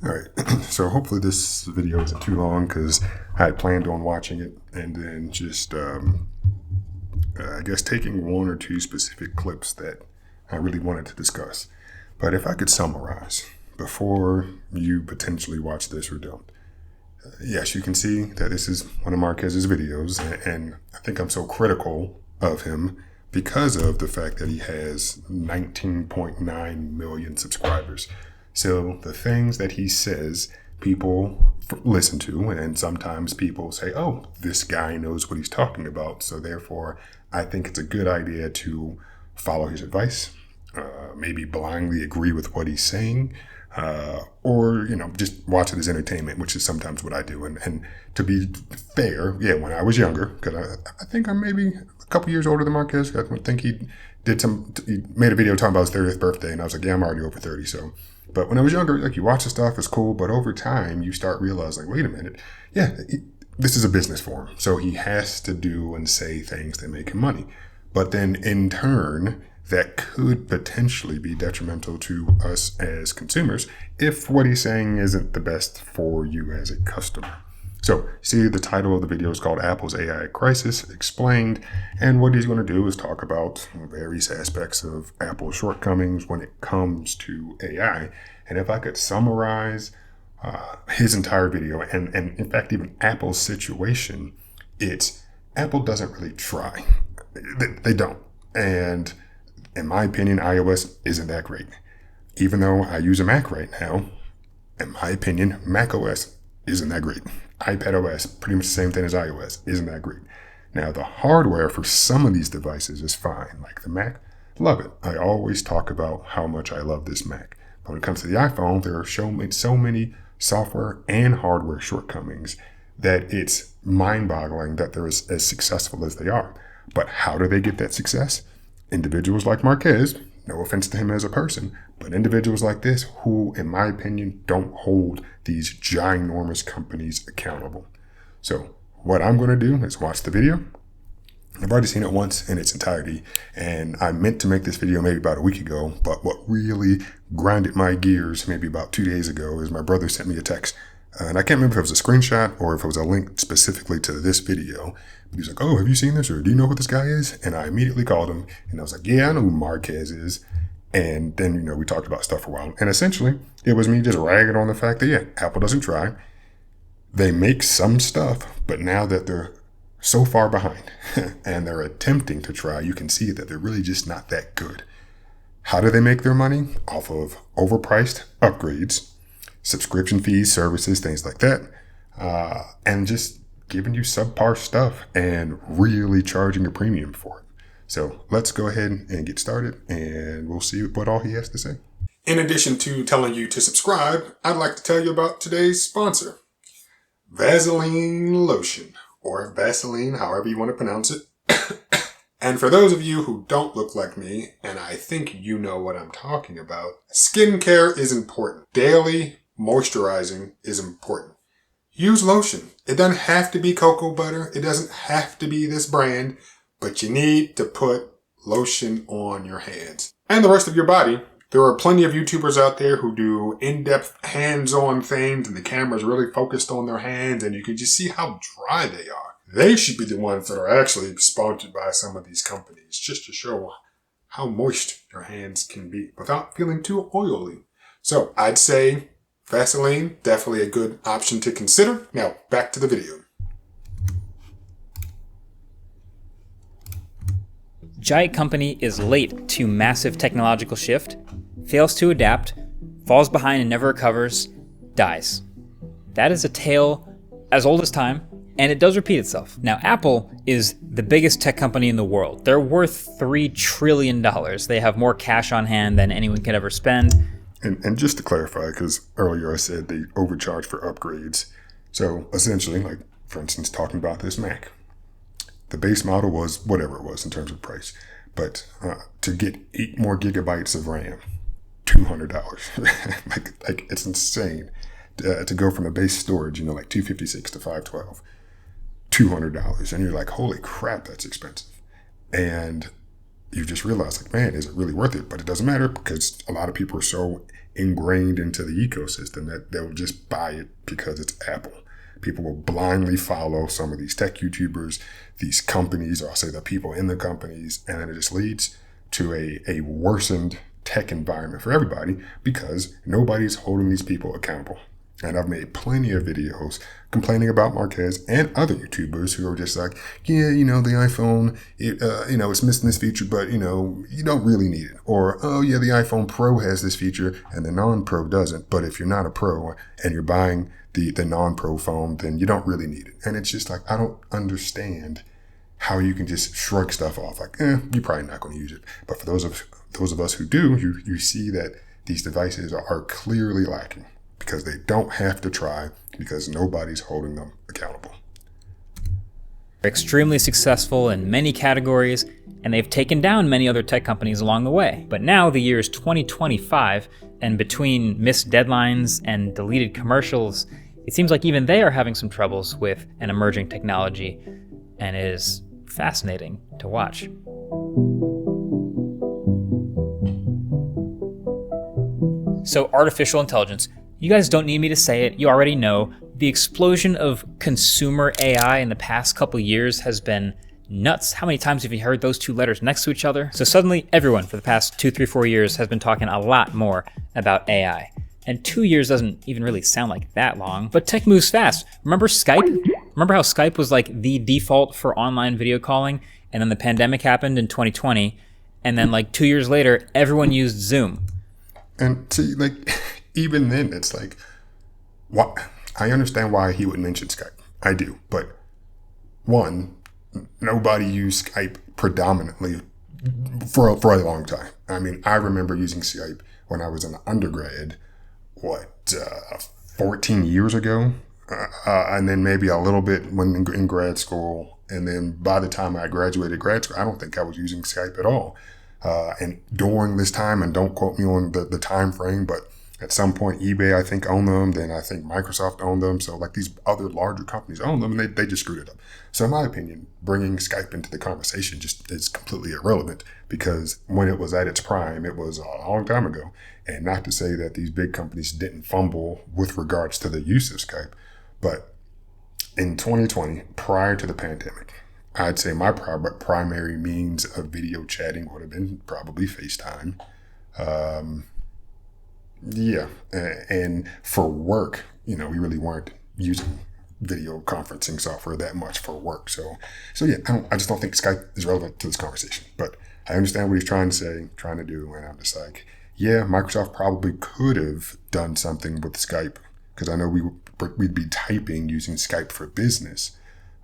All right, so hopefully this video isn't too long because I had planned on watching it and then just, I guess, taking one or two specific clips that I really wanted to discuss. But if I could summarize before you potentially watch this or don't, yes, you can see that this is one of Marquez's videos, and I think I'm so critical of him because of the fact that he has 19.9 million subscribers. So the things that he says, people listen to, and sometimes people say, oh, this guy knows what he's talking about. So therefore, I think it's a good idea to follow his advice, maybe blindly agree with what he's saying, or, just watch it as entertainment, which is sometimes what I do. And to be fair, yeah, when I was younger, because I think I'm maybe a couple years older than Marquez. I think he made a video talking about his 30th birthday, and I was like, yeah, I'm already over 30, so. But when I was younger, like, you watch the stuff, it's cool, but over time, you start realizing, like, wait a minute, yeah, this is a business for him. So he has to do and say things that make him money. But then in turn, that could potentially be detrimental to us as consumers if what he's saying isn't the best for you as a customer. So, see, the title of the video is called Apple's AI Crisis Explained, and what he's going to do is talk about various aspects of Apple's shortcomings when it comes to AI. And if I could summarize his entire video, and in fact even Apple's situation, it's Apple doesn't really try. They don't. And in my opinion, iOS isn't that great. Even though I use a Mac right now, in my opinion, macOS isn't that great. iPadOS, pretty much the same thing as iOS, isn't that great. Now, the hardware for some of these devices is fine. Like the Mac, love it. I always talk about how much I love this Mac. But when it comes to the iPhone, there are so many software and hardware shortcomings that it's mind-boggling that they're as successful as they are. But how do they get that success? Individuals like Marquez, no offense to him as a person, but individuals like this who, in my opinion, don't hold these ginormous companies accountable. So what I'm going to do is watch the video. I've already seen it once in its entirety, and I meant to make this video maybe about a week ago, but what really grinded my gears maybe about 2 days ago is my brother sent me a text. And I can't remember if it was a screenshot or if it was a link specifically to this video. But he was like, oh, have you seen this? Or do you know who this guy is? And I immediately called him and I was like, yeah, I know who Marquez is. And then, we talked about stuff for a while. And essentially, it was me just ragging on the fact that, yeah, Apple doesn't try. They make some stuff, but now that they're so far behind and they're attempting to try, you can see that they're really just not that good. How do they make their money? Off of overpriced upgrades, subscription fees, services, things like that, and just giving you subpar stuff and really charging a premium for it. So let's go ahead and get started, and we'll see what all he has to say. In addition to telling you to subscribe, I'd like to tell you about today's sponsor, Vaseline Lotion, or Vaseline, however you want to pronounce it. And for those of you who don't look like me, and I think you know what I'm talking about, skincare is important. Daily moisturizing is important. Use lotion. It doesn't have to be cocoa butter. It doesn't have to be this brand, but you need to put lotion on your hands and the rest of your body. There are plenty of YouTubers out there who do in-depth hands-on things, and the camera's really focused on their hands, and you can just see how dry they are. They should be the ones that are actually sponsored by some of these companies, just to show how moist your hands can be without feeling too oily. So I'd say Vaseline, definitely a good option to consider. Now, back to the video. Giant company is late to massive technological shift, fails to adapt, falls behind and never recovers, dies. That is a tale as old as time, and it does repeat itself. Now, Apple is the biggest tech company in the world. They're worth $3 trillion. They have more cash on hand than anyone could ever spend. And just to clarify, because earlier I said they overcharge for upgrades. So essentially, like, for instance, talking about this Mac, the base model was whatever it was in terms of price. But to get 8 more gigabytes of RAM, $200. like it's insane. To go from a base storage, like 256 to 512, $200. And you're like, holy crap, that's expensive. And you just realize, like, man, is it really worth it? But it doesn't matter because a lot of people are so ingrained into the ecosystem that they'll just buy it because it's Apple. People will blindly follow some of these tech YouTubers, these companies, or I'll say the people in the companies, and then it just leads to a worsened tech environment for everybody because nobody's holding these people accountable. And I've made plenty of videos complaining about Marques and other YouTubers who are just like, yeah, the iPhone, it's missing this feature, but, you don't really need it. Or, oh, yeah, the iPhone Pro has this feature and the non-Pro doesn't. But if you're not a Pro and you're buying the non-Pro phone, then you don't really need it. And it's just like, I don't understand how you can just shrug stuff off. Like, you're probably not going to use it. But for those of us who do, you see that these devices are clearly lacking, because they don't have to try, because nobody's holding them accountable. Extremely successful in many categories, and they've taken down many other tech companies along the way. But now the year is 2025, and between missed deadlines and deleted commercials, it seems like even they are having some troubles with an emerging technology, and it is fascinating to watch. So, artificial intelligence. You guys don't need me to say it, you already know. The explosion of consumer AI in the past couple years has been nuts. How many times have you heard those two letters next to each other? So suddenly everyone for the past 2, 3, 4 years has been talking a lot more about AI. And 2 years doesn't even really sound like that long, but tech moves fast. Remember Skype? Remember how Skype was like the default for online video calling? And then the pandemic happened in 2020. And then like 2 years later, everyone used Zoom. And see, even then, it's like, what? I understand why he would mention Skype. I do. But one, nobody used Skype predominantly for a long time. I mean, I remember using Skype when I was an undergrad, 14 years ago? And then maybe a little bit when in grad school. And then by the time I graduated grad school, I don't think I was using Skype at all. And during this time, and don't quote me on the time frame, but at some point, eBay, I think, owned them. Then I think Microsoft owned them. So these other larger companies owned them, and they just screwed it up. So in my opinion, bringing Skype into the conversation just is completely irrelevant, because when it was at its prime, it was a long time ago. And not to say that these big companies didn't fumble with regards to the use of Skype, but in 2020, prior to the pandemic, I'd say my primary means of video chatting would have been probably FaceTime. And for work, we really weren't using video conferencing software that much for work. So yeah, I just don't think Skype is relevant to this conversation. But I understand what he's trying to do, and I'm just like, yeah, Microsoft probably could have done something with Skype, because I know we'd be typing using Skype for business.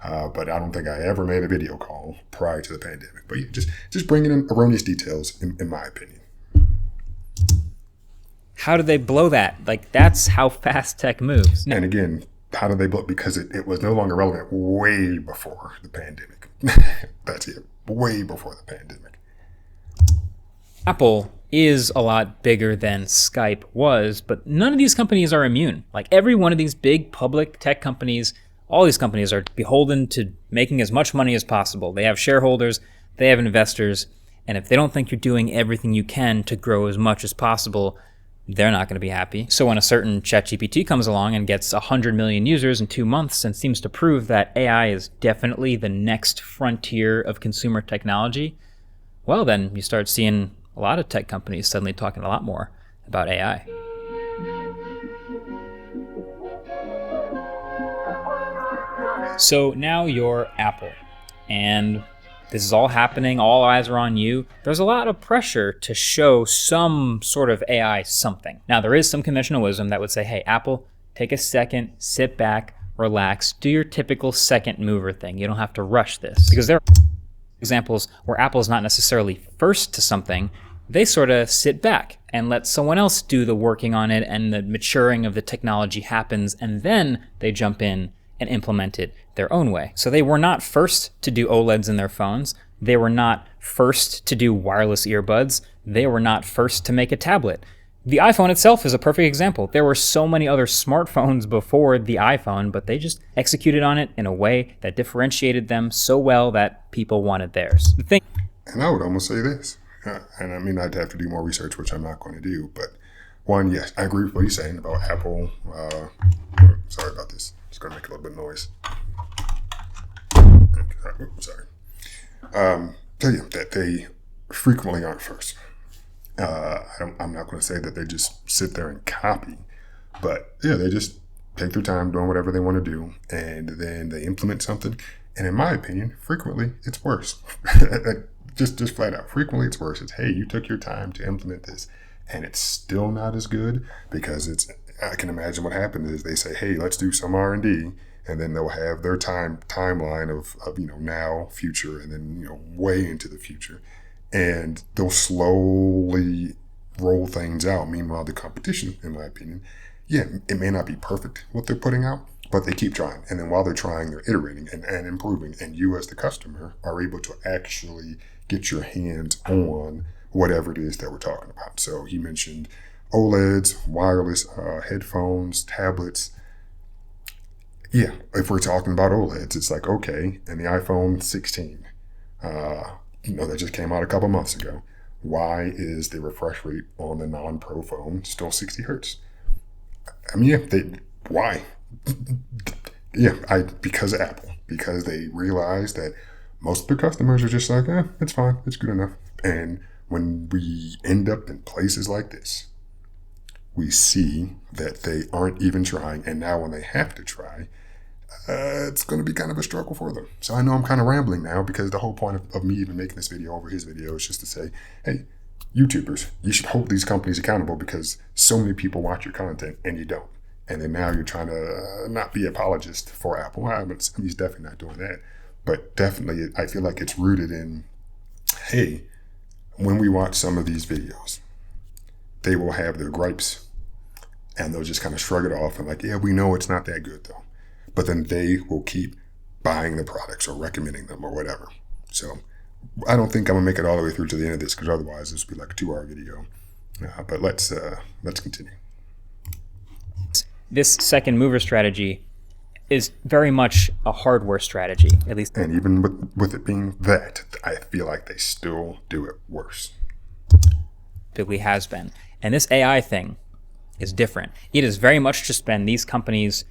But I don't think I ever made a video call prior to the pandemic. But yeah, just bringing in erroneous details, in my opinion. How did they blow that? That's how fast tech moves. And again, how did they blow it? Because it was no longer relevant way before the pandemic. That's it. Way before the pandemic. Apple is a lot bigger than Skype was, but none of these companies are immune. Every one of these big public tech companies, all these companies are beholden to making as much money as possible. They have shareholders, they have investors, and if they don't think you're doing everything you can to grow as much as possible, they're not going to be happy. So when a certain ChatGPT comes along and gets 100 million users in 2 months and seems to prove that AI is definitely the next frontier of consumer technology, well, then you start seeing a lot of tech companies suddenly talking a lot more about AI. So now you're Apple, and this is all happening, all eyes are on you. There's a lot of pressure to show some sort of AI something. Now, there is some conventional wisdom that would say, hey, Apple, take a second, sit back, relax, do your typical second mover thing. You don't have to rush this. Because there are examples where Apple's not necessarily first to something. They sort of sit back and let someone else do the working on it, and the maturing of the technology happens, and then they jump in and implement it their own way. So they were not first to do OLEDs in their phones. They were not first to do wireless earbuds. They were not first to make a tablet. The iPhone itself is a perfect example. There were so many other smartphones before the iPhone, but they just executed on it in a way that differentiated them so well that people wanted theirs. And I would almost say this, and I mean, I'd have to do more research, which I'm not going to do, but One, yes, I agree with what you're saying about Apple. Sorry about this. It's going to make a little bit of noise. Sorry. So yeah, that they frequently aren't first. I'm not going to say that they just sit there and copy, but yeah, they just take their time doing whatever they want to do, and then they implement something. And in my opinion, frequently it's worse. just flat out, frequently it's worse. It's, hey, you took your time to implement this, and it's still not as good because it's. I can imagine what happens is they say, hey, let's do some R&D, and then they'll have their timeline of now, future, and then way into the future, and they'll slowly roll things out. Meanwhile, the competition, in my opinion, yeah, it may not be perfect what they're putting out, but they keep trying. And then while they're trying, they're iterating and improving. And you as the customer are able to actually get your hands on whatever it is that we're talking about. So he mentioned OLEDs, wireless headphones, tablets. Yeah, if we're talking about OLEDs, it's like, okay, and the iPhone 16, that just came out a couple months ago. Why is the refresh rate on the non-Pro phone still 60 hertz? I mean, why? Because of Apple, because they realize that most of the customers are just like, it's fine, it's good enough. And when we end up in places like this, we see that they aren't even trying. And now when they have to try, it's going to be kind of a struggle for them. So I know I'm kind of rambling now because the whole point of me even making this video over his video is just to say, hey, YouTubers, you should hold these companies accountable because so many people watch your content and you don't. And then now you're trying to not be apologist for Apple. He's definitely not doing that. But definitely, I feel like it's rooted in, hey, when we watch some of these videos, they will have their gripes and they'll just kind of shrug it off and like, yeah, we know it's not that good though. But then they will keep buying the products or recommending them or whatever. So I don't think I'm gonna make it all the way through to the end of this because otherwise this will be like a 2-hour video. But let's continue. This second mover strategy is very much a hardware strategy, at least. And even with it being that, I feel like they still do it worse. Typically has been. And this AI thing is different. It has very much just been these companies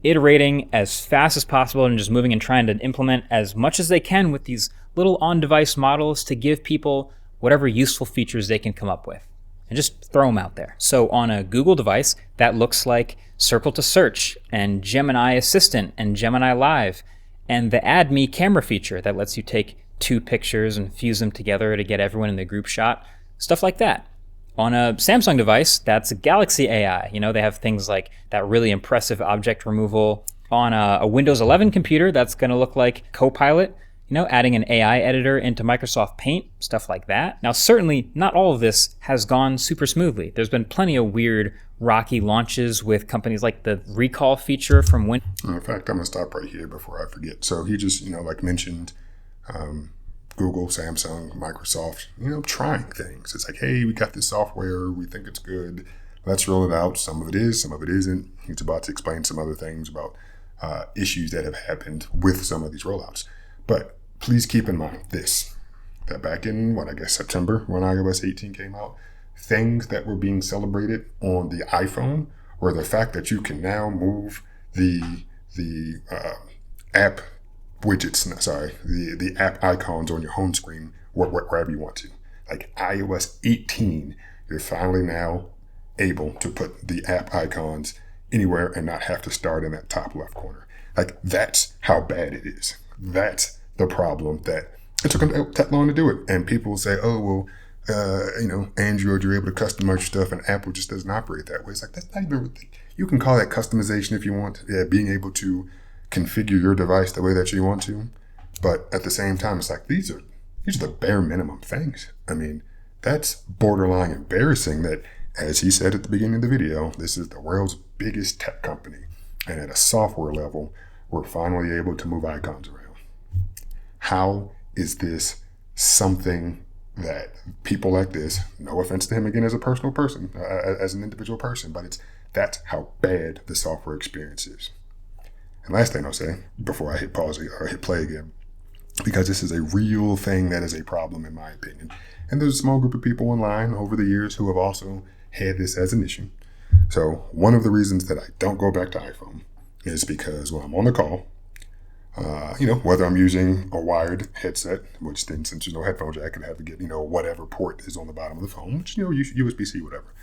iterating as fast as possible and just moving and trying to implement as much as they can with these little on-device models to give people whatever useful features they can come up with and just throw them out there. So on a Google device, that looks like Circle to Search and Gemini Assistant and Gemini Live and the Add Me camera feature that lets you take 2 pictures and fuse them together to get everyone in the group shot, stuff like that. On a Samsung device, that's Galaxy AI. They have things like that really impressive object removal. On a Windows 11 computer, that's going to look like Copilot, adding an AI editor into Microsoft Paint, stuff like that. Now, certainly not all of this has gone super smoothly. There's been plenty of weird, rocky launches with companies like the recall feature from Windows. In fact, I'm going to stop right here before I forget. So he just, mentioned Google, Samsung, Microsoft, trying things. It's like, hey, we got this software. We think it's good. Let's roll it out. Some of it is, some of it isn't. He's about to explain some other things about issues that have happened with some of these rollouts. But please keep in mind this, that back in, September, when iOS 18 came out, things that were being celebrated on the iPhone were the fact that you can now move the app widgets, the app icons on your home screen wherever you want to. Like iOS 18, you're finally now able to put the app icons anywhere and not have to start in that top left corner. Like that's how bad it is. That's the problem that it took them that long to do it. And people will say, oh, well, Android, you're able to customize your stuff and Apple just doesn't operate that way. It's like, that's not even, you can call that customization if you want. Yeah, being able to configure your device the way that you want to. But at the same time, it's like, these are the bare minimum things. I mean, that's borderline embarrassing that, as he said at the beginning of the video, this is the world's biggest tech company. And at a software level, we're finally able to move icons around. How is this something that people like this, no offense to him again as a personal person, as an individual person, but that's how bad the software experience is. And last thing I'll say, before I hit pause or hit play again, because this is a real thing that is a problem in my opinion. And there's a small group of people online over the years who have also had this as an issue. So one of the reasons that I don't go back to iPhone is because when I'm on the call, whether I'm using a wired headset, which then since there's no headphone jack, I have to get, whatever port is on the bottom of the phone, which, USB-C, whatever.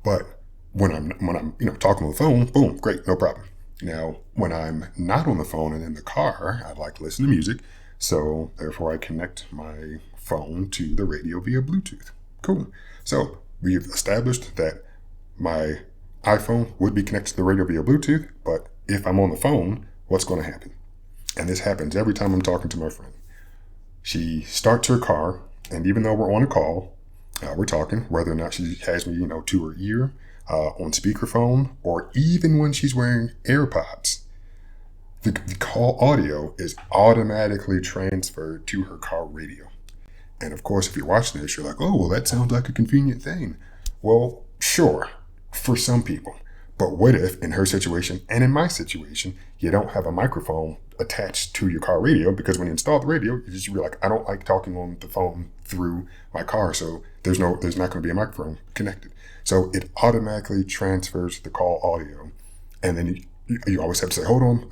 But when I'm talking on the phone, boom, great, no problem. Now, when I'm not on the phone and in the car, I like to listen to music. So therefore I connect my phone to the radio via Bluetooth. Cool. So we've established that my iPhone would be connected to the radio via Bluetooth, but if I'm on the phone, what's going to happen? And this happens every time I'm talking to my friend. She starts her car, and even though we're on a call, we're talking, whether or not she has me, to her ear, on speakerphone, or even when she's wearing AirPods, the call audio is automatically transferred to her car radio. And of course, if you're watching this, you're like, oh, well, that sounds like a convenient thing. Well, sure, for some people. But what if in her situation and in my situation, you don't have a microphone attached to your car radio? Because when you install the radio, you're like, I don't like talking on the phone through my car. So there's not going to be a microphone connected. So it automatically transfers the call audio. And then you always have to say, hold on,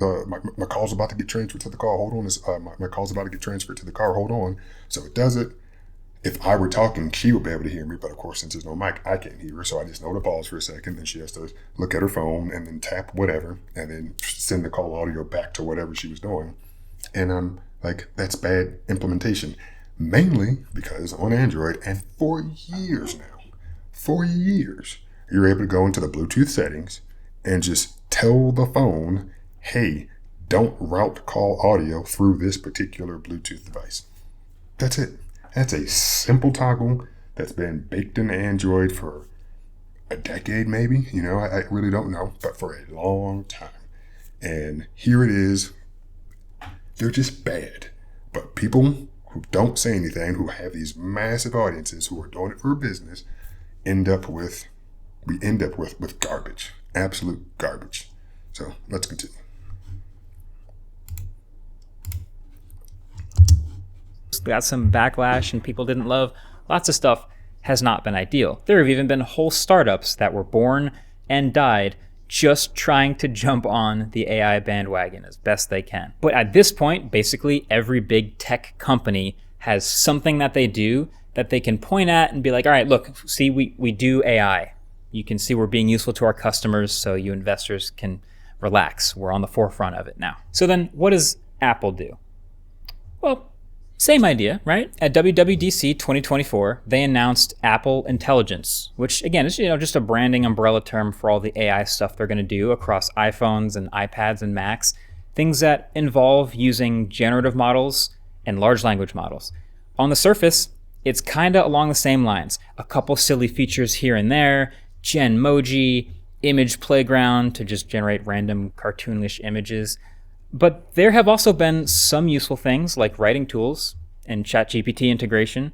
my call's about to get transferred to the car. Hold on, my call's about to get transferred to the car. Hold on. So it does it. If I were talking, she would be able to hear me. But of course, since there's no mic, I can't hear her. So I just know to pause for a second. Then she has to look at her phone and then tap whatever and then send the call audio back to whatever she was doing. And I'm like, that's bad implementation. Mainly because on Android, and for years now, you're able to go into the Bluetooth settings and just tell the phone, hey, don't route call audio through this particular Bluetooth device. That's it. That's a simple toggle that's been baked into Android for a decade, maybe. I really don't know, but for a long time. And here it is. They're just bad. But people who don't say anything, who have these massive audiences, who are doing it for a business, we end up with garbage. Absolute garbage. So let's continue. Got some backlash and people didn't love. Lots of stuff has not been ideal. There have even been whole startups that were born and died just trying to jump on the AI bandwagon as best they can. But at this point, basically every big tech company has something that they do that they can point at and be like, all right, look, see, we do AI. You can see we're being useful to our customers, so you investors can relax. We're on the forefront of it now. So then what does Apple do? Well, same idea, right? At WWDC 2024, they announced Apple Intelligence, which again is just a branding umbrella term for all the AI stuff they're going to do across iPhones and iPads and Macs, things that involve using generative models and large language models. On the surface, it's kind of along the same lines. A couple silly features here and there, Genmoji, image playground to just generate random cartoonish images. But there have also been some useful things like writing tools and ChatGPT integration,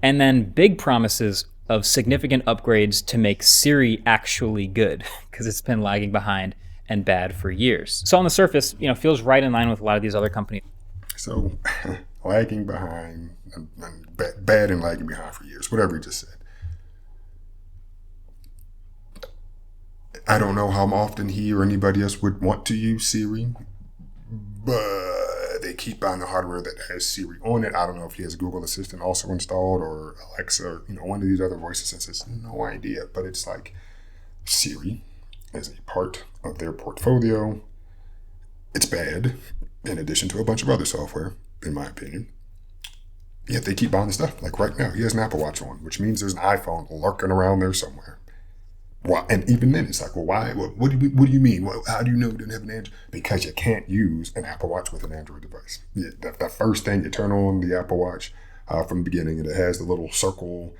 and then big promises of significant upgrades to make Siri actually good, because it's been lagging behind and bad for years. So on the surface, feels right in line with a lot of these other companies. So lagging behind, and bad and lagging behind for years, whatever you just said. I don't know how often he or anybody else would want to use Siri, but they keep buying the hardware that has Siri on it. I don't know if he has Google Assistant also installed or Alexa or one of these other voice assistants. No idea. But it's like Siri is a part of their portfolio. It's bad, in addition to a bunch of other software, in my opinion. Yet they keep buying the stuff. Like right now, he has an Apple Watch on, which means there's an iPhone lurking around there somewhere. Why? And even then, it's like, well, why? What do you mean? How do you know it didn't have an Android? Because you can't use an Apple Watch with an Android device. The first thing you turn on the Apple Watch from the beginning, and it has the little circle,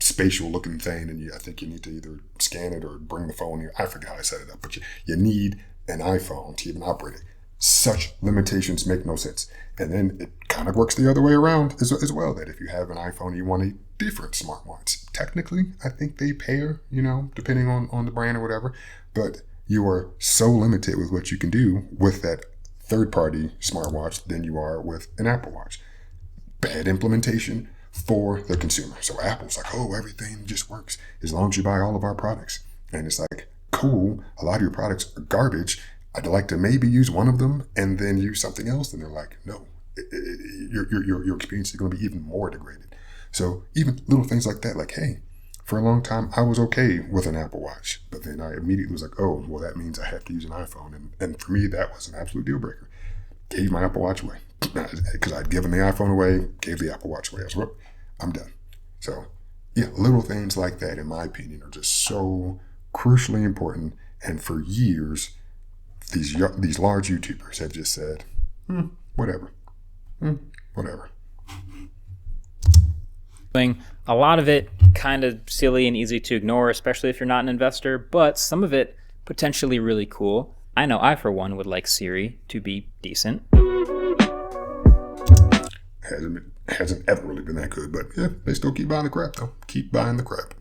spatial looking thing, and I think you need to either scan it or bring the phone here. I forget how I set it up, but you need an iPhone to even operate it. Such limitations make no sense. And then it kind of works the other way around as well, that if you have an iPhone, you want a different smartwatch. Technically, I think they pair, depending on the brand or whatever, but you are so limited with what you can do with that third-party smartwatch than you are with an Apple Watch. Bad implementation for the consumer. So Apple's like, oh, everything just works as long as you buy all of our products. And it's like, cool, a lot of your products are garbage. I'd like to maybe use one of them and then use something else. And they're like, no, your experience is going to be even more degraded. So even little things like that, like, hey, for a long time, I was okay with an Apple Watch, but then I immediately was like, oh, well, that means I have to use an iPhone. And for me, that was an absolute deal breaker. Gave my Apple Watch away because I'd given the iPhone away, gave the Apple Watch away. I was like, I'm done. So yeah, little things like that, in my opinion, are just so crucially important. And for years, these large YouTubers have just said, whatever, whatever. A lot of it kind of silly and easy to ignore, especially if you're not an investor, but some of it potentially really cool. I know I, for one, would like Siri to be decent. Hasn't ever really been that good, but yeah, they still keep buying the crap, though. Keep buying the crap.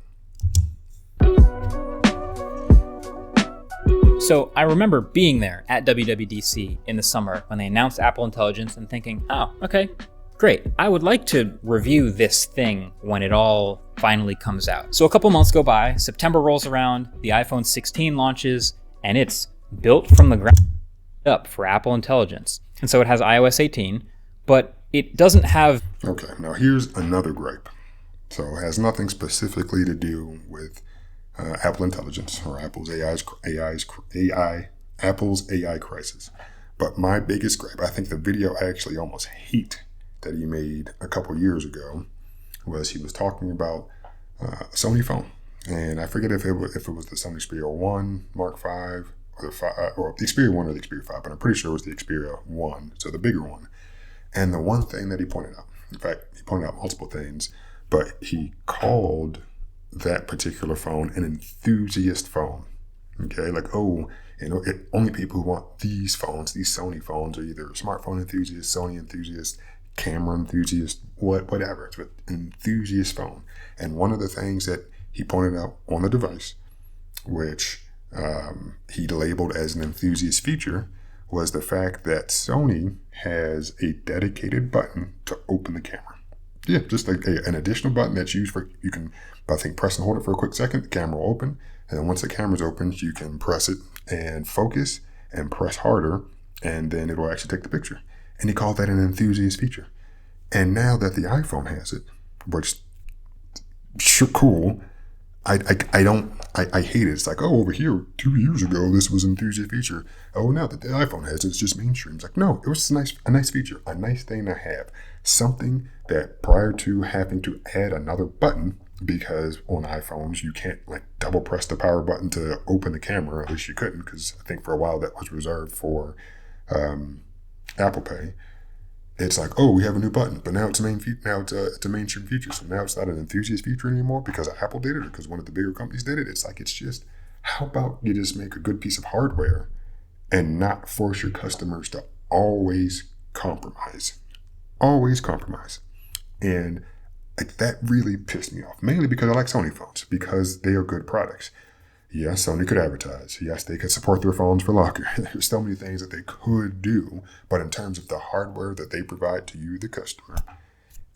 So I remember being there at WWDC in the summer when they announced Apple Intelligence and thinking, oh, okay, great. I would like to review this thing when it all finally comes out. So a couple months go by, September rolls around, the iPhone 16 launches, and it's built from the ground up for Apple Intelligence. And so it has iOS 18, but it doesn't have... Okay, now here's another gripe. So it has nothing specifically to do with Apple Intelligence or Apple's AI crisis. But my biggest gripe, I think the video I actually almost hate that he made a couple years ago, was he was talking about a Sony phone. And I forget if it was the Sony Xperia 1 Mark V or the Xperia 1 or the Xperia 5, but I'm pretty sure it was the Xperia 1, so the bigger one. And the one thing that he pointed out, in fact, he pointed out multiple things, but he called that particular phone an enthusiast phone. Okay, like, oh, only people who want these phones, these Sony phones, are either smartphone enthusiasts, Sony enthusiasts, camera enthusiast, whatever. It's an enthusiast phone. And one of the things that he pointed out on the device, which he labeled as an enthusiast feature, was the fact that Sony has a dedicated button to open the camera. Yeah, just like an additional button that's used for, you can, I think, press and hold it for a quick second, the camera will open. And then once the camera's open, you can press it and focus and press harder, and then it'll actually take the picture. And he called that an enthusiast feature. And now that the iPhone has it, which sure cool, I hate it. It's like, oh, over here 2 years ago this was an enthusiast feature. Oh, now that the iPhone has it, it's just mainstream. It's like, no, it was a nice feature, a nice thing to have, something that prior to having to add another button, because on iPhones you can't like double press the power button to open the camera. At least you couldn't, because I think for a while that was reserved for Apple Pay. It's like, oh, we have a new button, but now it's a mainstream feature. So now it's not an enthusiast feature anymore because Apple did it or because one of the bigger companies did it. It's like, it's just, how about you just make a good piece of hardware and not force your customers to always compromise. Always compromise. And like, that really pissed me off, mainly because I like Sony phones, because they are good products. Yes, Sony could advertise. Yes, they could support their phones for longer. There's so many things that they could do, but in terms of the hardware that they provide to you, the customer,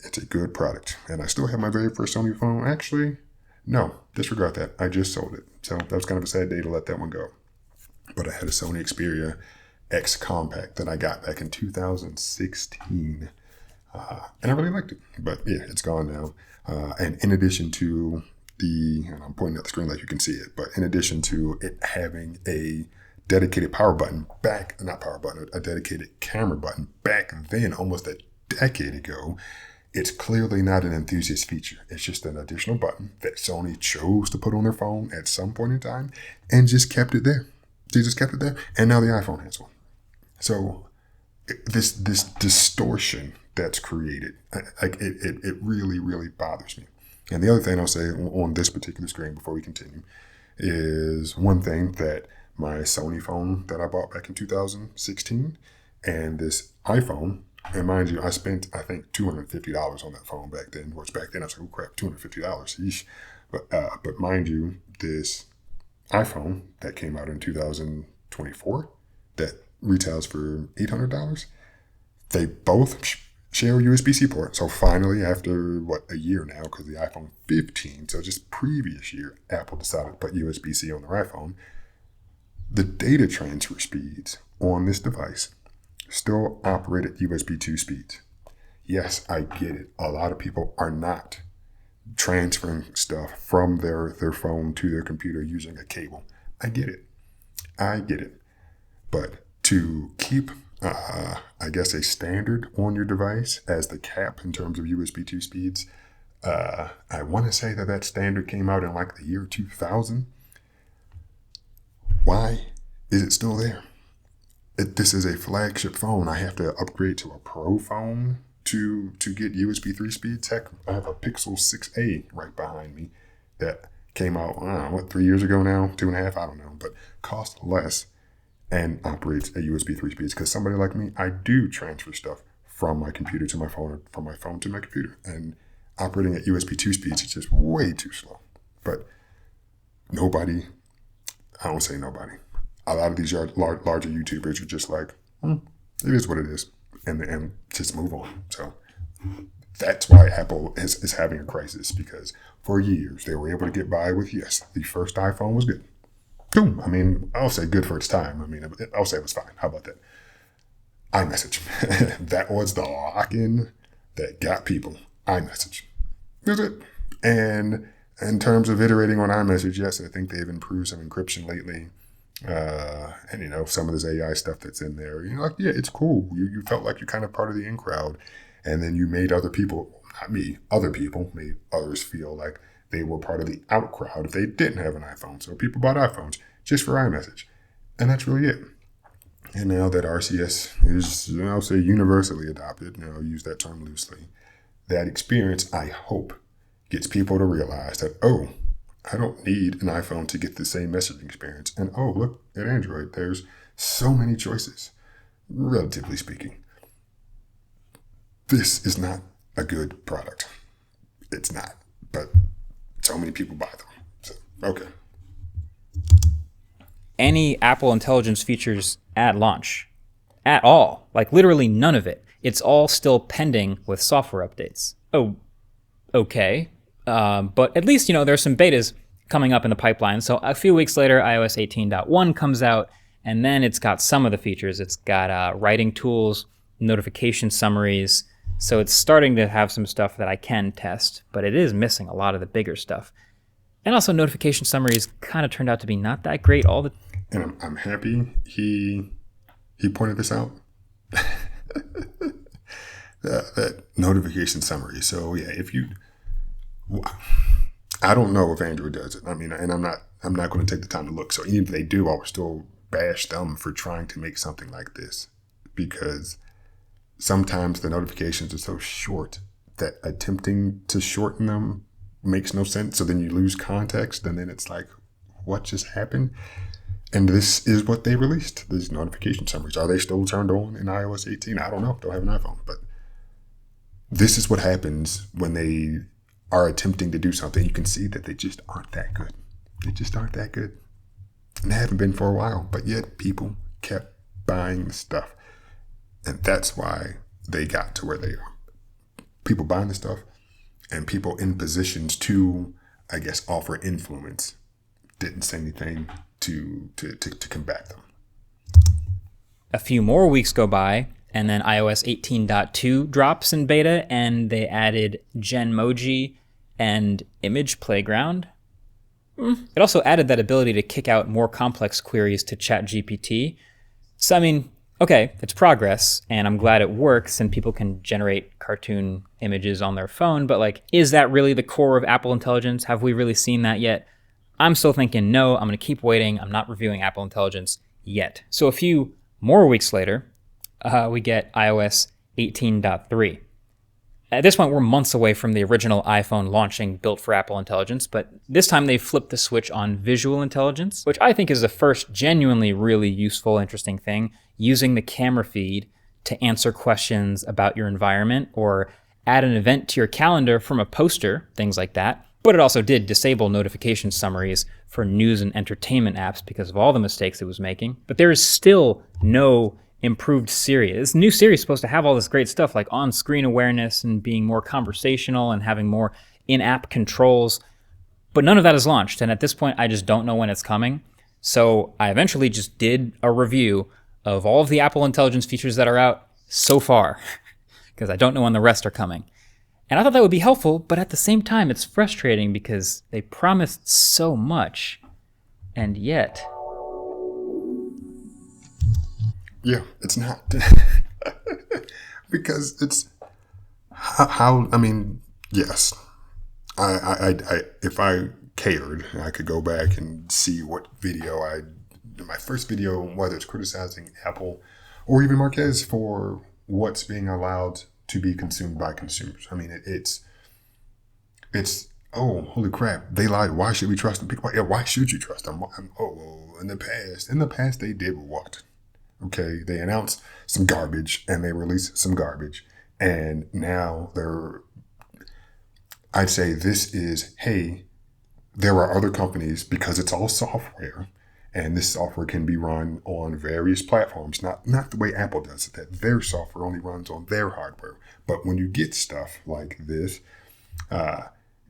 it's a good product. And I still have my very first Sony phone. Actually, no, disregard that. I just sold it. So that was kind of a sad day to let that one go. But I had a Sony Xperia X Compact that I got back in 2016. And I really liked it. But yeah, it's gone now. And in addition to and I'm pointing at the screen like you can see it, but in addition to it having a dedicated a dedicated camera button back then, almost a decade ago, it's clearly not an enthusiast feature. It's just an additional button that Sony chose to put on their phone at some point in time and just kept it there. They just kept it there, and now the iPhone has one. So this distortion that's created, like it really, really bothers me. And the other thing I'll say on this particular screen before we continue is one thing that my Sony phone that I bought back in 2016 and this iPhone, and mind you, I spent, I think, $250 on that phone back then, which back then I was like, oh crap, $250, yeesh. But mind you, this iPhone that came out in 2024 that retails for $800, they both, share a USB-C port. So finally, after a year now, because the iPhone 15, so just previous year, Apple decided to put USB-C on their iPhone. The data transfer speeds on this device still operate at USB 2 speeds. Yes, I get it. A lot of people are not transferring stuff from their phone to their computer using a cable. I get it. But to keep, I guess, a standard on your device as the cap in terms of USB 2 speeds, I want to say that standard came out in like the year 2000. Why is it still there? This is a flagship phone. I have to upgrade to a Pro phone to get USB 3 speeds. Heck, I have a Pixel 6a right behind me that came out, 3 years ago now? 2.5? I don't know. But costs less and operates at USB 3 speeds. Because somebody like me, I do transfer stuff from my computer to my phone or from my phone to my computer. And operating at USB 2 speeds is just way too slow. But nobody, I don't say nobody, a lot of these larger YouTubers are just like, it is what it is. And just move on. So that's why Apple is having a crisis, because for years they were able to get by with, yes, the first iPhone was good. Boom. I mean, I'll say good for its time. I mean, I'll say it was fine. How about that? iMessage. That was the lock-in that got people. iMessage. That's it. And in terms of iterating on iMessage, yes, I think they've improved some encryption lately. And some of this AI stuff that's in there, yeah, it's cool. You felt like you're kind of part of the in crowd, and then you made other people, not me, other people made others feel like they were part of the out crowd if they didn't have an iPhone. So people bought iPhones just for iMessage, and that's really it. And now that RCS is, I'll say, universally adopted, I'll use that term loosely, that experience, I hope, gets people to realize that, I don't need an iPhone to get the same messaging experience. And look at Android. There's so many choices, relatively speaking. This is not a good product. It's not. But so many people buy them. So, okay. Any Apple Intelligence features at launch? At all. Like literally none of it. It's all still pending with software updates. Oh, okay. But at least, there's some betas coming up in the pipeline. So a few weeks later, iOS 18.1 comes out, and then it's got some of the features. It's got writing tools, notification summaries. So it's starting to have some stuff that I can test, but it is missing a lot of the bigger stuff. And also notification summaries kind of turned out to be not that great all the time. And I'm happy he pointed this out. that notification summary. So yeah, I don't know if Android does it. I mean, and I'm not going to take the time to look. So even if they do, I would still bash them for trying to make something like this, because sometimes the notifications are so short that attempting to shorten them makes no sense. So then you lose context, and then it's like, what just happened? And this is what they released, these notification summaries. Are they still turned on in iOS 18? I don't know. Don't have an iPhone. But this is what happens when they are attempting to do something. You can see that they just aren't that good. They just aren't that good. And they haven't been for a while. But yet people kept buying the stuff. And that's why they got to where they are. People buying the stuff and people in positions to, I guess, offer influence didn't say anything to combat them. A few more weeks go by, and then iOS 18.2 drops in beta, and they added Genmoji and Image Playground. It also added that ability to kick out more complex queries to ChatGPT. So, I mean, okay, it's progress, and I'm glad it works, and people can generate cartoon images on their phone, but like, is that really the core of Apple Intelligence? Have we really seen that yet? I'm still thinking no. I'm going to keep waiting. I'm not reviewing Apple Intelligence yet. So a few more weeks later, we get iOS 18.3. At this point, we're months away from the original iPhone launching built for Apple Intelligence, but this time they flipped the switch on visual intelligence, which I think is the first genuinely really useful, interesting thing, using the camera feed to answer questions about your environment or add an event to your calendar from a poster, things like that. But it also did disable notification summaries for news and entertainment apps because of all the mistakes it was making. But there is still no improved Siri. This new Siri is supposed to have all this great stuff like on-screen awareness and being more conversational and having more in-app controls. But none of that is launched. And at this point, I just don't know when it's coming. So I eventually just did a review of all of the Apple Intelligence features that are out so far, because I don't know when the rest are coming. And I thought that would be helpful, but at the same time, it's frustrating because they promised so much, and yet... Yeah, it's not. Because it's how, I mean, yes. I if I cared, I could go back and see what video my first video, whether it's criticizing Apple or even Marquez for what's being allowed to be consumed by consumers. I mean, it's oh, holy crap, they lied. Why should we trust them? People, yeah, why should you trust them? In the past they did what? Okay, they announced some garbage and they released some garbage, and now I'd say this is, hey, there are other companies, because it's all software, and this software can be run on various platforms, not the way Apple does it, that their software only runs on their hardware. But when you get stuff like this,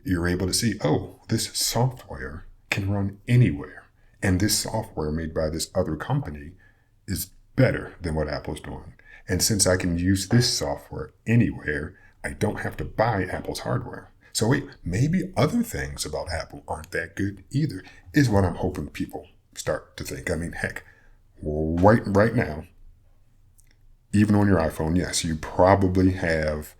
you're able to see, oh, this software can run anywhere. And this software made by this other company is better than what Apple's doing. And since I can use this software anywhere, I don't have to buy Apple's hardware. So wait, maybe other things about Apple aren't that good either, is what I'm hoping people start to think. I mean, heck, right now, even on your iPhone, yes, you probably have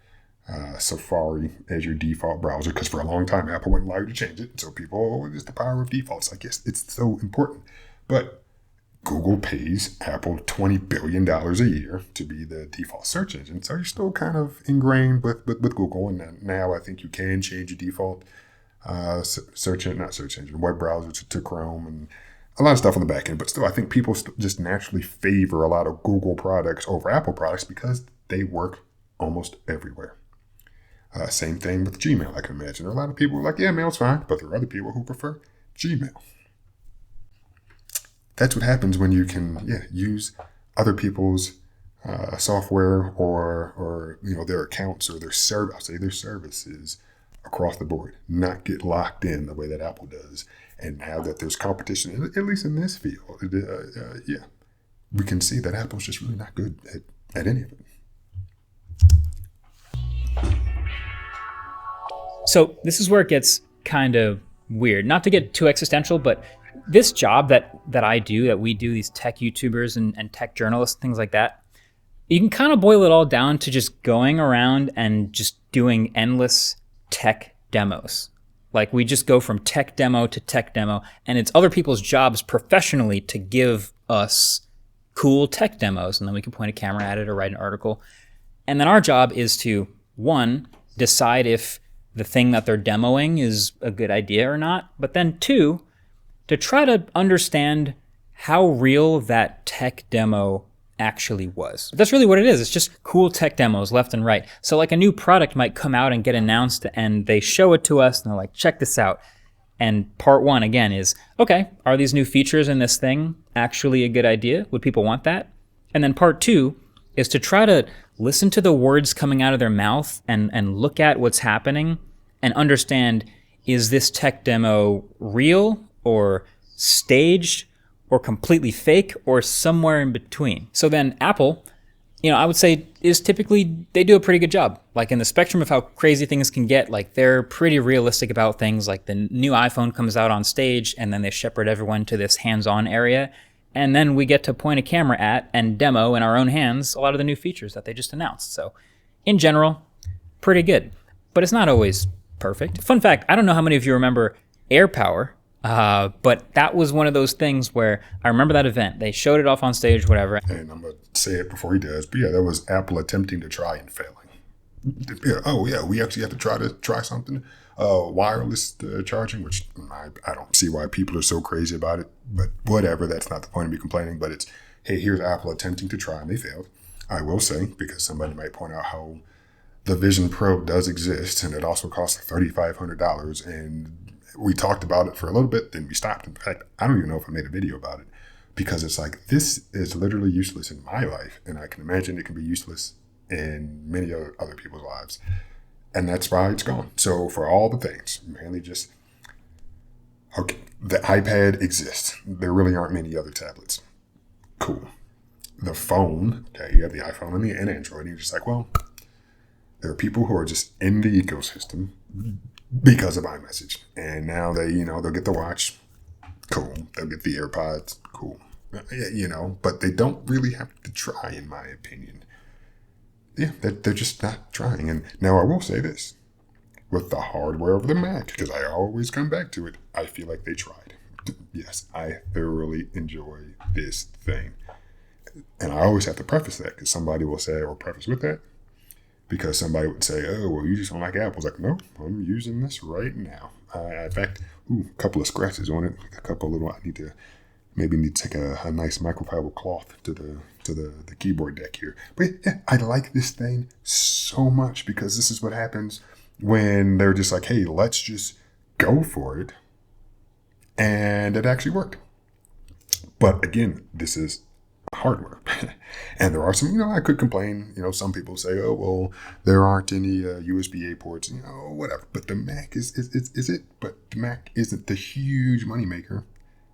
Safari as your default browser, because for a long time, Apple wouldn't allow you to change it. So people, it's the power of defaults. I guess it's so important. But Google pays Apple $20 billion a year to be the default search engine. So you're still kind of ingrained with Google. And now I think you can change your default web browser to Chrome and a lot of stuff on the back end. But still, I think people just naturally favor a lot of Google products over Apple products because they work almost everywhere. Same thing with Gmail, I can imagine. There are a lot of people who are like, yeah, mail's fine. But there are other people who prefer Gmail. That's what happens when you can use other people's software or their accounts or their services across the board, not get locked in the way that Apple does. And now that there's competition, at least in this field, we can see that Apple's just really not good at any of it. So this is where it gets kind of weird. Not to get too existential, but this job that I do, that we do, these tech YouTubers and tech journalists, things like that, you can kind of boil it all down to just going around and just doing endless tech demos. Like, we just go from tech demo to tech demo, and it's other people's jobs professionally to give us cool tech demos, and then we can point a camera at it or write an article. And then our job is to, one, decide if the thing that they're demoing is a good idea or not, but then two, to try to understand how real that tech demo actually was. That's really what it is. It's just cool tech demos left and right. So like a new product might come out and get announced and they show it to us and they're like, check this out. And part one, again, is, okay, are these new features in this thing actually a good idea? Would people want that? And then part two is to try to listen to the words coming out of their mouth and look at what's happening and understand, is this tech demo real or staged or completely fake or somewhere in between? So then Apple, I would say is typically, they do a pretty good job. Like in the spectrum of how crazy things can get, like they're pretty realistic about things. Like the new iPhone comes out on stage and then they shepherd everyone to this hands-on area. And then we get to point a camera at and demo in our own hands a lot of the new features that they just announced. So in general, pretty good, but it's not always perfect. Fun fact, I don't know how many of you remember AirPower, but that was one of those things where I remember that event. They showed it off on stage, whatever. And I'm going to say it before he does, but that was Apple attempting to try and failing. We actually have to try something. Wireless charging, which I don't see why people are so crazy about it, but whatever, that's not the point of me complaining, but it's, hey, here's Apple attempting to try, and they failed. I will say, because somebody might point out how the Vision Pro does exist, and it also costs $3,500, and we talked about it for a little bit, then we stopped. In fact, I don't even know if I made a video about it. because it's like, this is literally useless in my life. And I can imagine it can be useless in many other people's lives. And that's why it's gone. So for all the things, mainly just, okay, the iPad exists. There really aren't many other tablets. Cool. The phone, okay, you have the iPhone and Android, and you're just like, well, there are people who are just in the ecosystem because of iMessage. And now they'll get the watch. Cool. They'll get the AirPods. Cool. But they don't really have to try, in my opinion. Yeah, they're just not trying. And now I will say this. With the hardware of the Mac, because I always come back to it, I feel like they tried. Yes, I thoroughly enjoy this thing. And I always have to preface that, because somebody will say, or preface with that, because somebody would say, oh, well, you just don't like Apples. Like, no, I'm using this right now. In fact, a couple of scratches on it, I need to take a nice microfiber cloth to the keyboard deck here. But yeah, I like this thing so much, because this is what happens when they're just like, hey, let's just go for it. And it actually worked. But again, this is hardware. And there are some, I could complain, some people say, oh, well, there aren't any USB-A ports, whatever. But the Mac is it. But the Mac isn't the huge moneymaker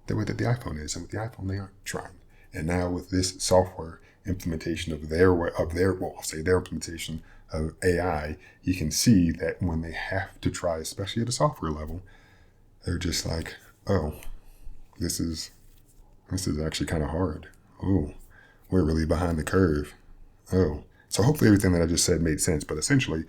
the way that the iPhone is. And with the iPhone, they aren't trying. And now with this software implementation of their implementation of AI, you can see that when they have to try, especially at a software level, they're just like, oh, this is actually kind of hard. Oh, we're really behind the curve. Oh, so hopefully everything that I just said made sense. But essentially,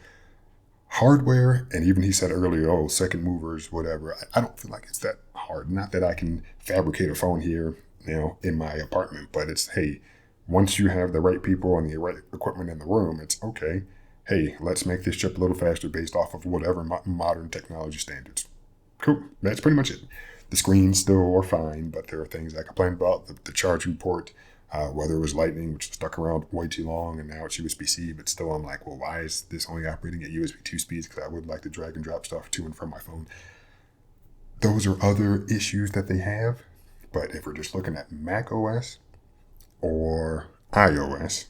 hardware, and even he said earlier, oh, second movers, whatever. I don't feel like it's that hard. Not that I can fabricate a phone here, in my apartment, but it's, hey, once you have the right people and the right equipment in the room, it's okay. Hey, let's make this chip a little faster based off of whatever modern technology standards. Cool. That's pretty much it. The screens still are fine, but there are things I complained about. The charging port, whether it was Lightning, which stuck around way too long, and now it's USB-C, but still I'm like, well, why is this only operating at USB 2 speeds? Because I would like to drag and drop stuff to and from my phone. Those are other issues that they have, but if we're just looking at Mac OS or iOS,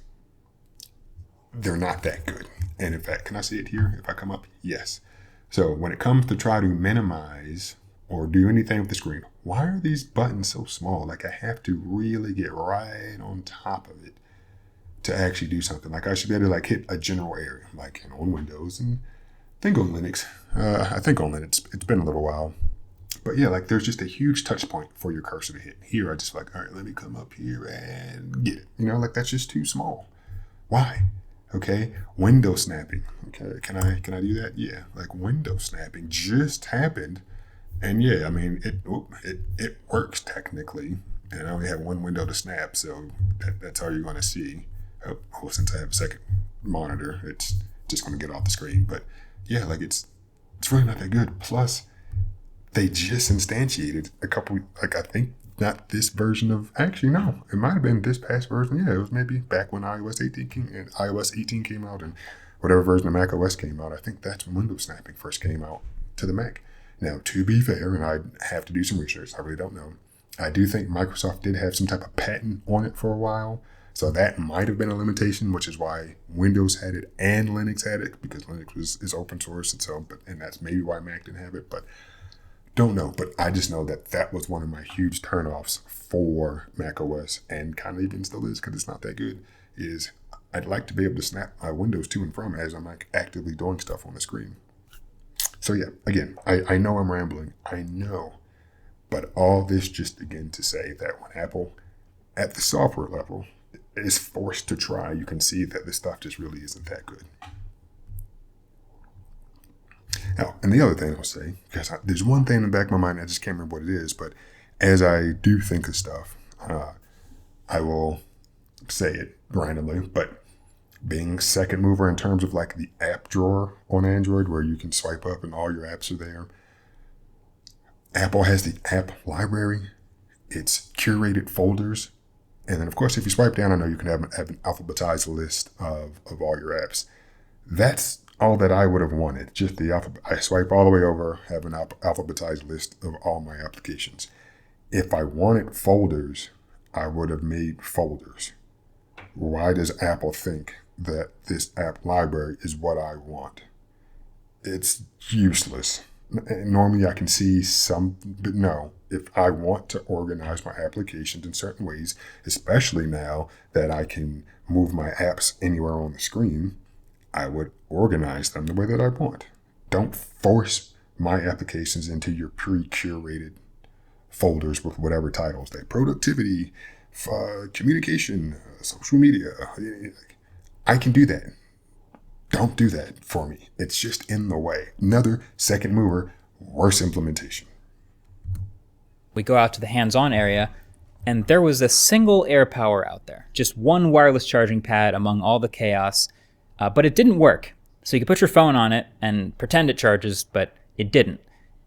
they're not that good. And in fact, can I see it here if I come up? Yes. So when it comes to try to minimize or do anything with the screen, why are these buttons so small? Like, I have to really get right on top of it to actually do something. Like, I should be able to hit a general area, like on Windows and I think on Linux. It's been a little while. But yeah, there's just a huge touch point for your cursor to hit. Here, I just all right, let me come up here and get it. That's just too small. Why? Okay, window snapping. Okay, can I do that? Yeah, window snapping just happened, and yeah, I mean it works technically, and I only have one window to snap, so that's all you're going to see. Oh, since I have a second monitor, it's just going to get off the screen. But yeah, it's really not that good. Plus, they just instantiated a couple. I think not this version of. Actually, no, it might have been this past version. Yeah, it was maybe back when iOS 18 came out, and whatever version of Mac OS came out. I think that's when window snapping first came out to the Mac. Now, to be fair, and I have to do some research. I really don't know. I do think Microsoft did have some type of patent on it for a while. So that might have been a limitation, which is why Windows had it and Linux had it, because Linux is open source, and that's maybe why Mac didn't have it. But don't know, but I just know that was one of my huge turnoffs for Mac OS, and kind of even still is, because it's not that good, is I'd like to be able to snap my windows to and from as I'm actively doing stuff on the screen. So yeah, again, I know I'm rambling. I know. But all this just again to say that when Apple, at the software level, is forced to try, you can see that this stuff just really isn't that good. Now, and the other thing I'll say, because there's one thing in the back of my mind, I just can't remember what it is, but as I do think of stuff, I will say it randomly, but being second mover in terms of the app drawer on Android, where you can swipe up and all your apps are there. Apple has the app library. It's curated folders. And then, of course, if you swipe down, I know you can have an alphabetized list of all your apps. That's all that I would have wanted. Just I swipe all the way over, have an alphabetized list of all my applications. If I wanted folders, I would have made folders. Why does Apple think that this app library is what I want? It's useless. Normally I can see some, but no. If I want to organize my applications in certain ways, especially now that I can move my apps anywhere on the screen, I would organize them the way that I want. Don't force my applications into your pre-curated folders with whatever titles they productivity, communication, social media. I can do that. Don't do that for me. It's just in the way. Another second mover, worse implementation. We go out to the hands-on area, and there was a single AirPower out there. Just one wireless charging pad among all the chaos, but it didn't work. So you could put your phone on it and pretend it charges, but it didn't.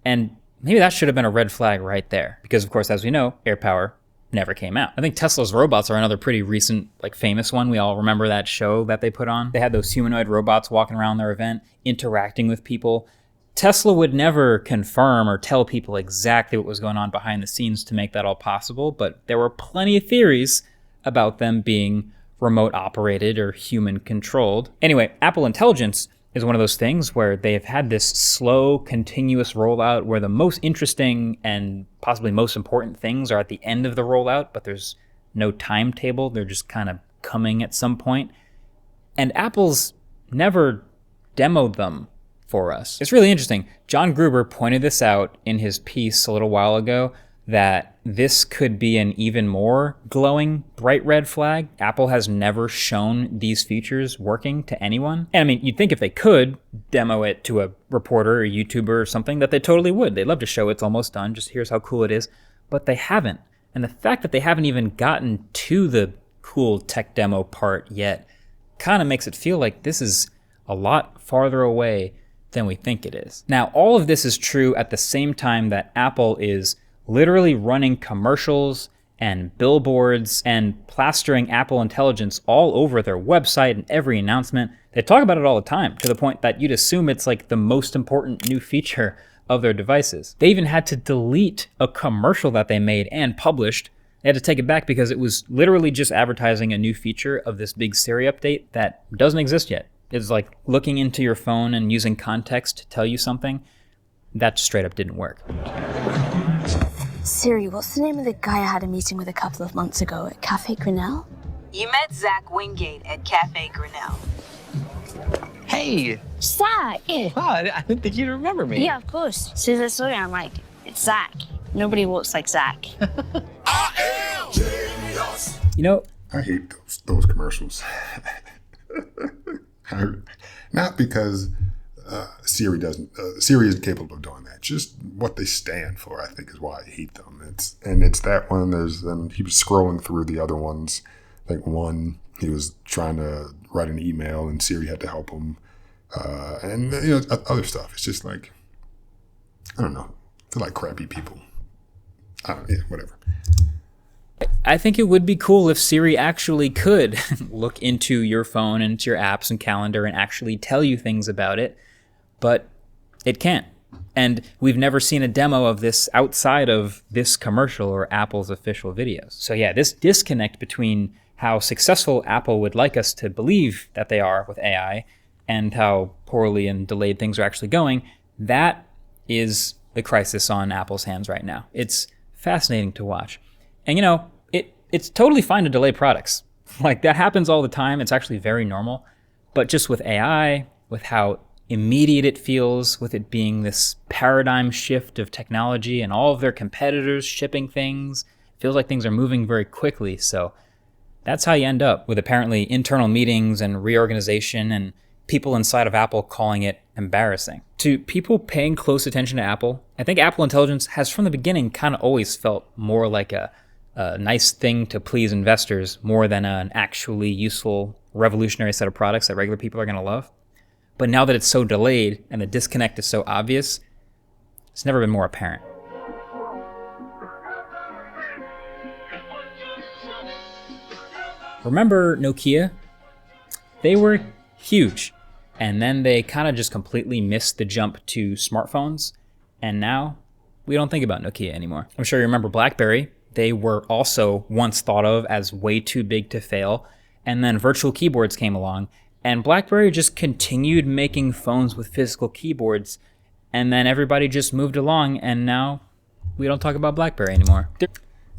And maybe that should have been a red flag right there. Because of course, as we know, AirPower never came out. I think Tesla's robots are another pretty recent, famous one. We all remember that show that they put on. They had those humanoid robots walking around their event, interacting with people. Tesla would never confirm or tell people exactly what was going on behind the scenes to make that all possible, but there were plenty of theories about them being remote operated or human controlled. Anyway, Apple Intelligence is one of those things where they've had this slow, continuous rollout where the most interesting and possibly most important things are at the end of the rollout, but there's no timetable. They're just kind of coming at some point. And Apple's never demoed them for us. It's really interesting. John Gruber pointed this out in his piece a little while ago, that this could be an even more glowing bright red flag. Apple has never shown these features working to anyone. And I mean, you'd think if they could demo it to a reporter or YouTuber or something, that they totally would. They'd love to show it's almost done, just here's how cool it is. But they haven't. And the fact that they haven't even gotten to the cool tech demo part yet kind of makes it feel like this is a lot farther away than we think it is. Now, all of this is true at the same time that Apple is literally running commercials and billboards and plastering Apple Intelligence all over their website and every announcement. They talk about it all the time, to the point that you'd assume it's like the most important new feature of their devices. They even had to delete a commercial that they made and published. They had to take it back because it was literally just advertising a new feature of this big Siri update that doesn't exist yet. It's like looking into your phone and using context to tell you something. That straight up didn't work. Siri, what's the name of the guy I had a meeting with a couple of months ago at Cafe Grinnell? You met Zach Wingate at Cafe Grinnell. Hey! Zach! Yeah. Wow, I didn't think you'd remember me. Yeah, of course. As soon as I saw you, I'm like, it's Zach. Nobody looks like Zach. You know, I hate those commercials. Not because Siri isn't capable of doing that. Just what they stand for, I think, is why I hate them. It's that one. And he was scrolling through the other ones. I think one, he was trying to write an email and Siri had to help him. And other stuff. It's just like, I don't know. I feel like crappy people. Whatever. I think it would be cool if Siri actually could look into your phone and into your apps and calendar and actually tell you things about it, but it can't. And we've never seen a demo of this outside of this commercial or Apple's official videos. So yeah, this disconnect between how successful Apple would like us to believe that they are with AI and how poorly and delayed things are actually going, that is the crisis on Apple's hands right now. It's fascinating to watch. And it's totally fine to delay products. Like, that happens all the time. It's actually very normal. But just with AI, with how immediate it feels, with it being this paradigm shift of technology and all of their competitors shipping things, it feels like things are moving very quickly. So that's how you end up with apparently internal meetings and reorganization and people inside of Apple calling it embarrassing. To people paying close attention to Apple, I think Apple Intelligence has from the beginning kind of always felt more like a nice thing to please investors more than an actually useful, revolutionary set of products that regular people are going to love. But now that it's so delayed and the disconnect is so obvious, it's never been more apparent. Remember Nokia? They were huge. And then they kind of just completely missed the jump to smartphones. And now we don't think about Nokia anymore. I'm sure you remember BlackBerry. they were also once thought of as way too big to fail. And then virtual keyboards came along, and BlackBerry just continued making phones with physical keyboards. And then everybody just moved along, and now we don't talk about BlackBerry anymore.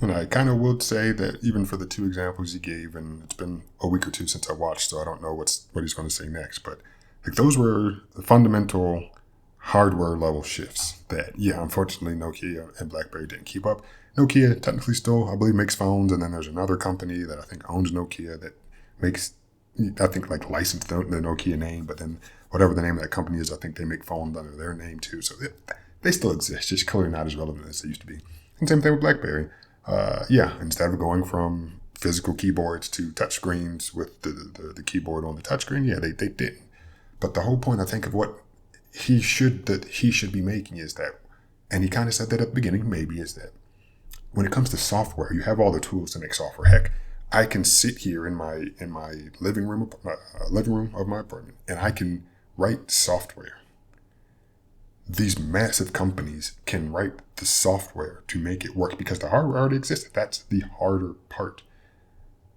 And I kind of would say that even for the two examples he gave, and it's been a week or two since I watched, so I don't know what he's going to say next, but like those were the fundamental hardware level shifts that, yeah, unfortunately Nokia and BlackBerry didn't keep up. Nokia technically still, I believe, makes phones, and then there's another company that I think owns Nokia that makes, I think, like licensed the Nokia name, but then whatever the name of that company is, I think they make phones under their name too. So they still exist, just clearly not as relevant as they used to be. And same thing with BlackBerry. Instead of going from physical keyboards to touchscreens with the keyboard on the touchscreen, yeah, they didn't. But the whole point, I think, of what he should be making is that, and he kind of said that at the beginning, maybe, is that when it comes to software, you have all the tools to make software. Heck, I can sit here in my living room of my apartment, and I can write software. These massive companies can write the software to make it work because the hardware already exists. That's the harder part,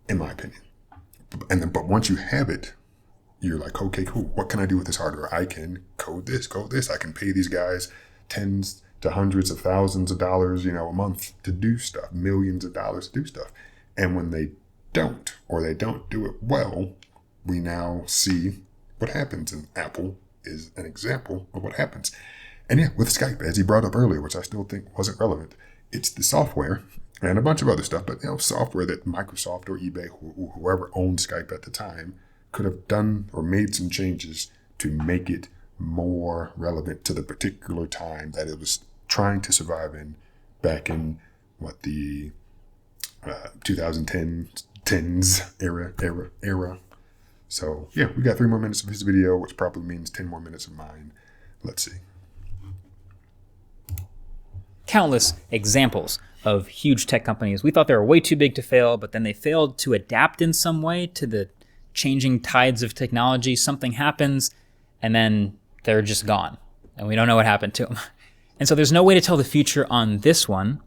in my opinion. But once you have it, you're like, okay, cool. What can I do with this hardware? I can code this. I can pay these guys tens to hundreds of thousands of dollars, a month to do stuff, millions of dollars to do stuff. And when they don't, or they don't do it well, we now see what happens. And Apple is an example of what happens. And yeah, with Skype, as he brought up earlier, which I still think wasn't relevant, it's the software and a bunch of other stuff, but software that Microsoft or eBay, whoever owned Skype at the time, could have done or made some changes to make it more relevant to the particular time that it was trying to survive in back in the 2010s era. So yeah, we got 3 more minutes of his video, which probably means 10 more minutes of mine. Let's see. Countless examples of huge tech companies. We thought they were way too big to fail, but then they failed to adapt in some way to the changing tides of technology. Something happens, and then they're just gone, and we don't know what happened to them. And so there's no way to tell the future on this one.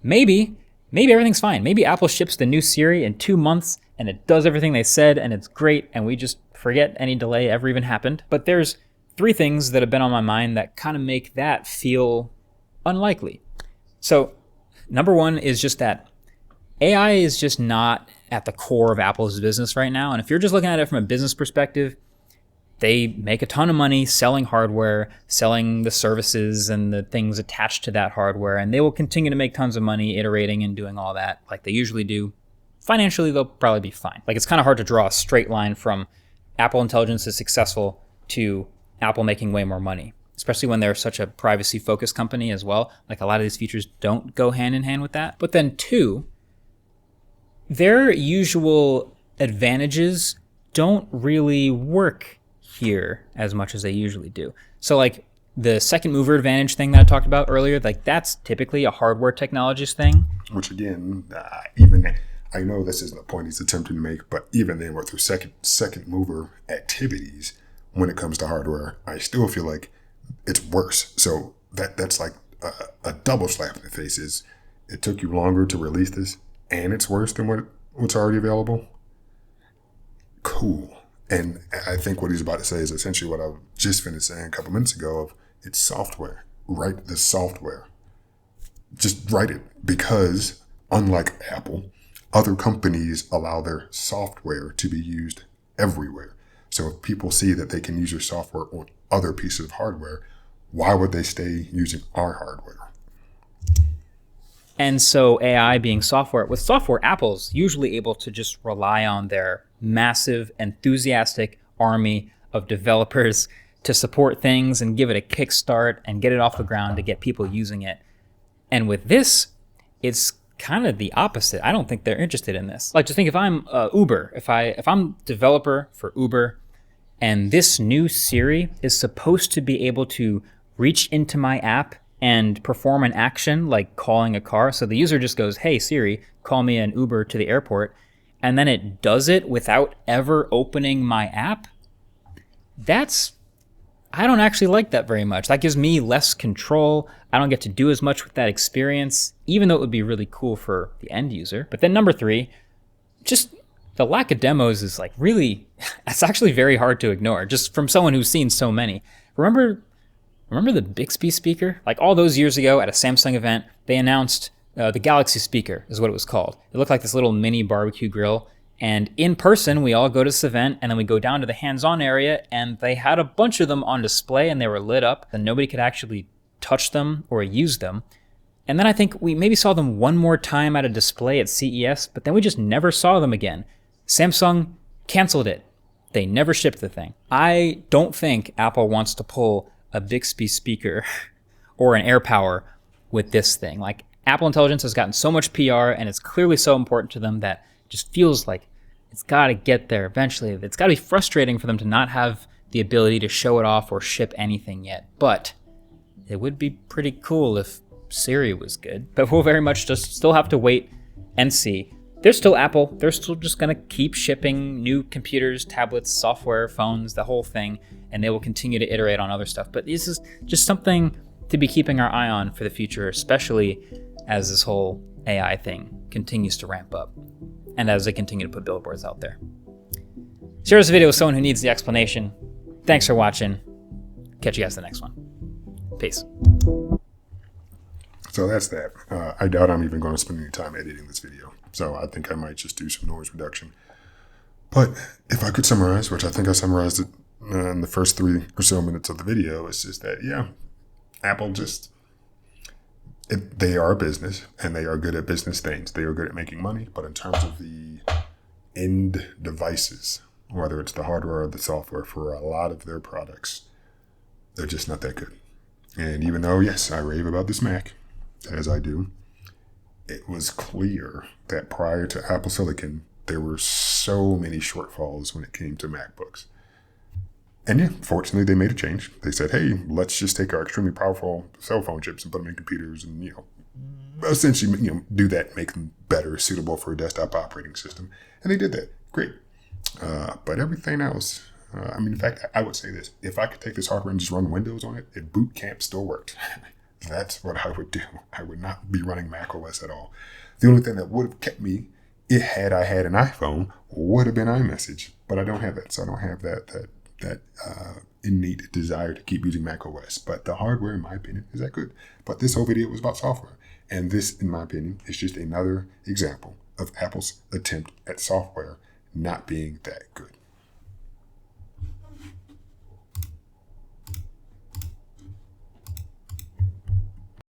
Maybe everything's fine. Maybe Apple ships the new Siri in 2 months, and it does everything they said, and it's great, and we just forget any delay ever even happened. But there's 3 things that have been on my mind that kind of make that feel unlikely. So number 1 is just that AI is just not at the core of Apple's business right now. And if you're just looking at it from a business perspective, they make a ton of money selling hardware, selling the services and the things attached to that hardware, and they will continue to make tons of money iterating and doing all that like they usually do. Financially, they'll probably be fine. Like, it's kind of hard to draw a straight line from Apple Intelligence is successful to Apple making way more money, especially when they're such a privacy-focused company as well. Like, a lot of these features don't go hand in hand with that. But then 2, their usual advantages don't really work here as much as they usually do. So like the second mover advantage thing that I talked about earlier, like that's typically a hardware technologist thing. Which again, even I know this isn't the point he's attempting to make, but even then with their second mover activities when it comes to hardware, I still feel like it's worse. So that's like a double slap in the face. Is it took you longer to release this, and it's worse than what's already available? Cool. And I think what he's about to say is essentially what I just finished saying a couple minutes ago of it's software. Write the software. Just write it, because unlike Apple, other companies allow their software to be used everywhere. So if people see that they can use your software on other pieces of hardware, why would they stay using our hardware? And so AI being software, with software, Apple's usually able to just rely on their massive, enthusiastic army of developers to support things and give it a kickstart and get it off the ground to get people using it. And with this, it's kind of the opposite. I don't think they're interested in this. Like, just think if I'm Uber, if I'm developer for Uber, and this new Siri is supposed to be able to reach into my app and perform an action like calling a car. So the user just goes, "Hey Siri, call me an Uber to the airport." And then it does it without ever opening my app. I don't actually like that very much. That gives me less control. I don't get to do as much with that experience, even though it would be really cool for the end user. But then number 3, just the lack of demos is like really, it's actually very hard to ignore, just from someone who's seen so many. Remember the Bixby speaker? Like all those years ago at a Samsung event, they announced the Galaxy speaker is what it was called. It looked like this little mini barbecue grill. And in person, we all go to this event, and then we go down to the hands-on area, and they had a bunch of them on display, and they were lit up, and nobody could actually touch them or use them. And then I think we maybe saw them one more time at a display at CES, but then we just never saw them again. Samsung canceled it. They never shipped the thing. I don't think Apple wants to pull a Bixby speaker or an AirPower with this thing. Like, Apple Intelligence has gotten so much PR, and it's clearly so important to them that it just feels like it's got to get there eventually. It's got to be frustrating for them to not have the ability to show it off or ship anything yet. But it would be pretty cool if Siri was good. But we'll very much just still have to wait and see. They're still Apple. They're still just going to keep shipping new computers, tablets, software, phones, the whole thing, and they will continue to iterate on other stuff. But this is just something to be keeping our eye on for the future, especially as this whole AI thing continues to ramp up and as they continue to put billboards out there. Share this video with someone who needs the explanation. Thanks for watching. Catch you guys in the next one. Peace. So that's that. I doubt I'm even going to spend any time editing this video. So I think I might just do some noise reduction. But if I could summarize, which I think I summarized it in the first 3 or so minutes of the video, it's just that, yeah, Apple just, they are a business and they are good at business things. They are good at making money. But in terms of the end devices, whether it's the hardware or the software for a lot of their products, they're just not that good. And even though, yes, I rave about this Mac, as I do, it was clear that prior to Apple Silicon, there were so many shortfalls when it came to MacBooks. And yeah, fortunately, they made a change. They said, hey, let's just take our extremely powerful cell phone chips and put them in computers and, essentially, do that, make them better, suitable for a desktop operating system. And they did that. Great. But everything else, in fact, I would say this. If I could take this hardware and just run Windows on it, Boot Camp still worked. That's what I would do. I would not be running Mac OS at all. The only thing that would have kept me, had I had an iPhone, would have been iMessage. But I don't have that, so I don't have that innate desire to keep using Mac OS. But the hardware, in my opinion, is that good. But this whole video was about software. And this, in my opinion, is just another example of Apple's attempt at software not being that good.